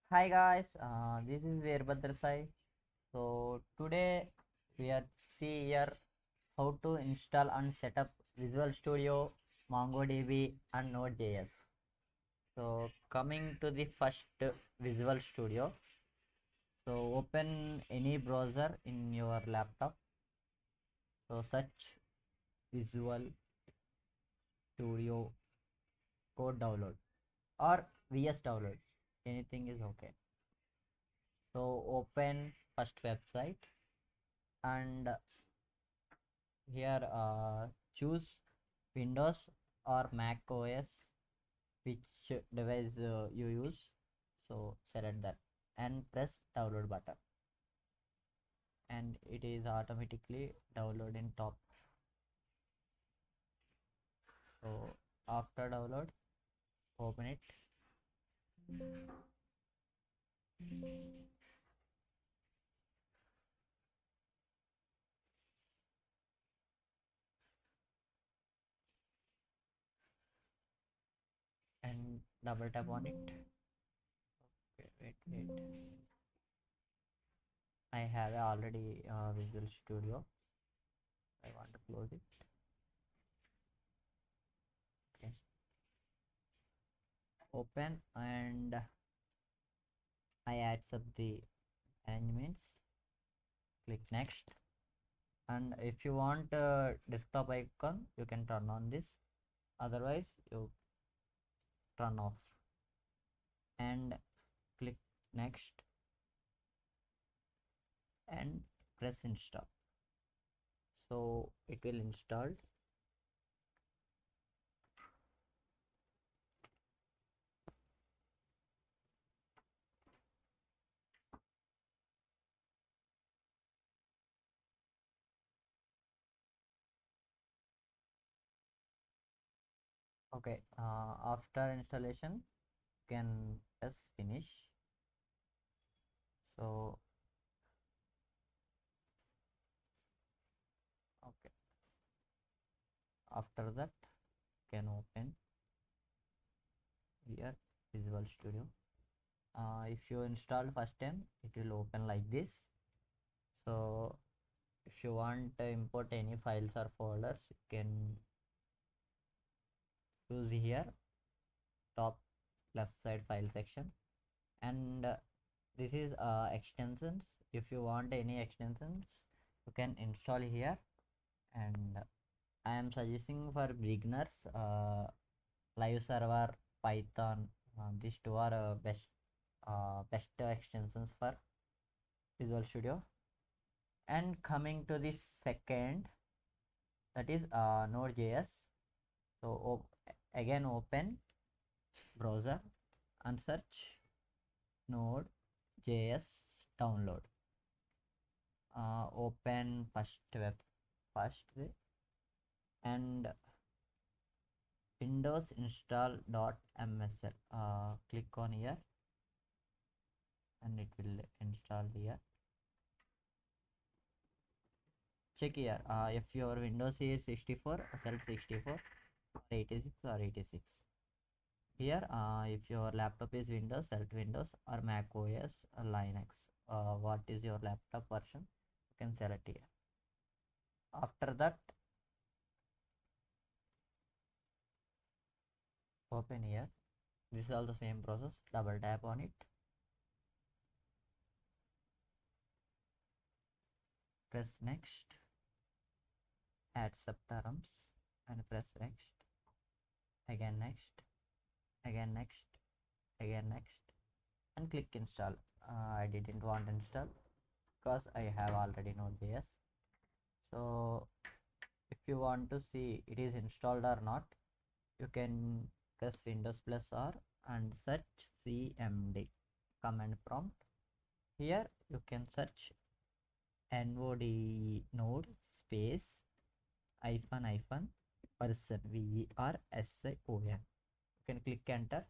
Hi guys, this is Veerbhadra Sai. So today we are see here how to install and set up Visual Studio, MongoDB and Node.js. So coming to the first Visual Studio. So open any browser in your laptop. So search Visual Studio code download or VS download. Anything is okay. So open first website and here choose Windows or Mac OS, which device you use. So select that and press download button, and it is automatically downloading top. So after download, open it. And double tap on it. Okay, wait. I have already Visual Studio. I want to close it. Okay. Open and I add up the arrangements. Click next. And if you want desktop icon, you can turn on this. Otherwise, you turn off and click next and press install. So it will install. Okay, after installation, you can press finish. So okay, after that, you can open here Visual Studio. If you install first time, it will open like this. So if you want to import any files or folders, you can choose here top left side file section, and this is extensions. If you want any extensions, you can install here, and I am suggesting for beginners live server, Python. These two are best extensions for Visual Studio. And coming to the second, that is Node.js. So again open browser and search Node.js download. Open first way and Windows install.msl. Click on here and it will install here. Check here if your Windows is 64, select 64 or 86 or 86. Here if your laptop is Windows, select Windows or Mac OS or Linux. What is your laptop version, you can select here. After that, open here. This is also same process. Double tap on it, press next, add subterms and press next, again next, again next, again next, and click install. I didn't want to install because I have already Node.js. So if you want to see it is installed or not, you can press Windows plus R and search cmd command prompt. Here you can search node node space hyphen hyphen version version. You can click enter.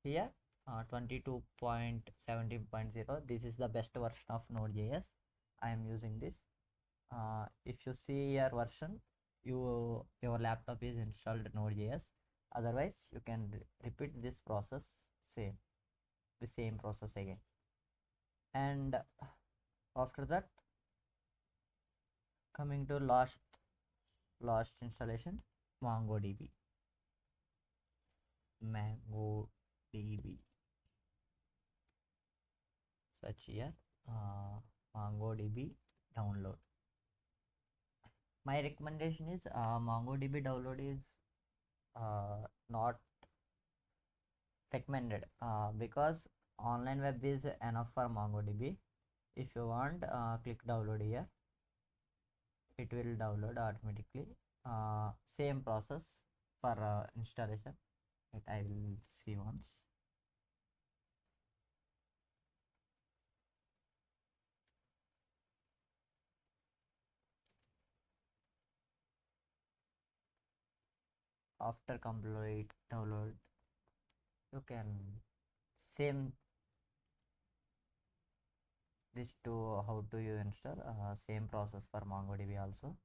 Here 22.17.0, this is the best version of Node.js. I am using this. If you see your version, your laptop is installed Node.js. Otherwise, you can repeat this process same. the same process again. And after that, coming to last installation, MongoDB. Search here, MongoDB download. My recommendation is MongoDB download is not recommended because online web is enough for MongoDB. If you want, click download here. It will download automatically. Same process for installation. I will see once. After complete download, you can same this to how to you install. Same process for MongoDB also.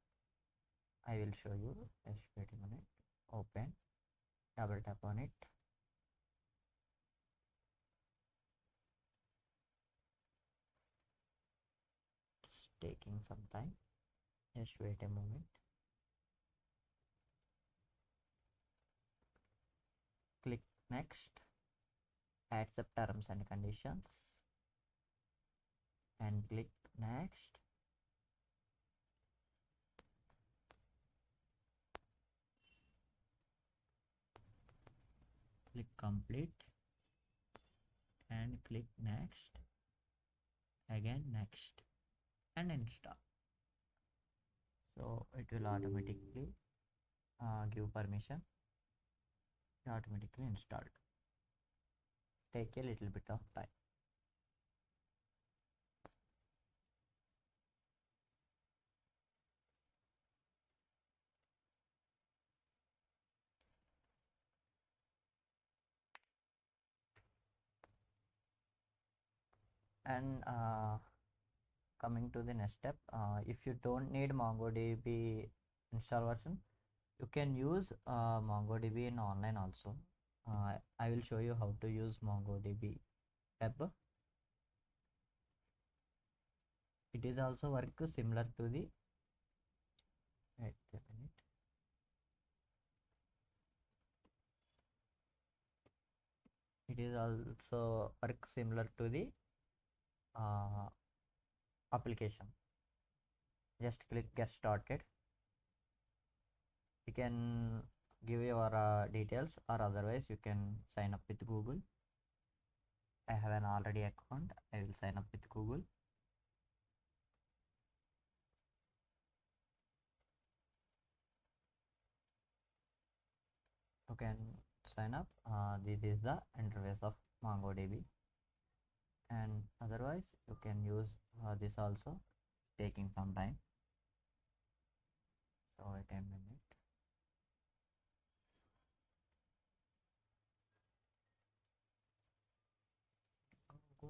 I will show you. Just wait a minute. Open, double tap on it. It's taking some time. Just wait a moment. Click next. Accept terms and conditions. And click next. Click complete and click next, again next, and install. So it will automatically give permission, automatically installed. Take a little bit of time. And coming to the next step, if you don't need MongoDB install version, you can use MongoDB in online also. I will show you how to use MongoDB Hub. It is also work similar to the wait a minute. It is also work similar to the application. Just click get started. You can give your details, or otherwise you can sign up with Google. I have an already account. I will sign up with Google. You can sign up. This is the interface of MongoDB, and otherwise you can use this also, taking some time. So wait a minute. Go.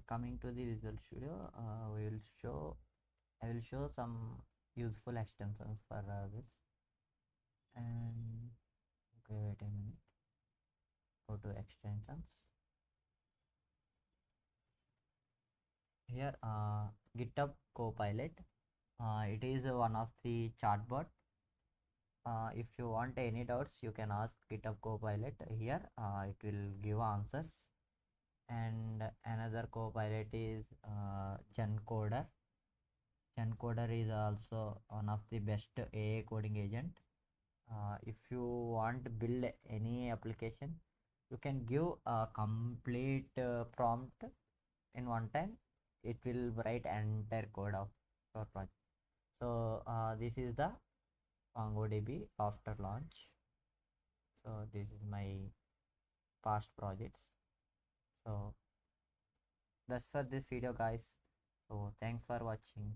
Coming to the Visual Studio, I will show some useful extensions for this. And okay, wait a minute. Go to extensions. Here, GitHub Copilot. It is one of the chatbot. If you want any doubts, you can ask GitHub Copilot here. It will give answers. And another Copilot is GenCoder. GenCoder is also one of the best AI coding agent. If you want to build any application, you can give a complete prompt in one time. It will write entire code of your project. So this is the MongoDB after launch. So this is my past projects. So that's for this video, guys. So thanks for watching.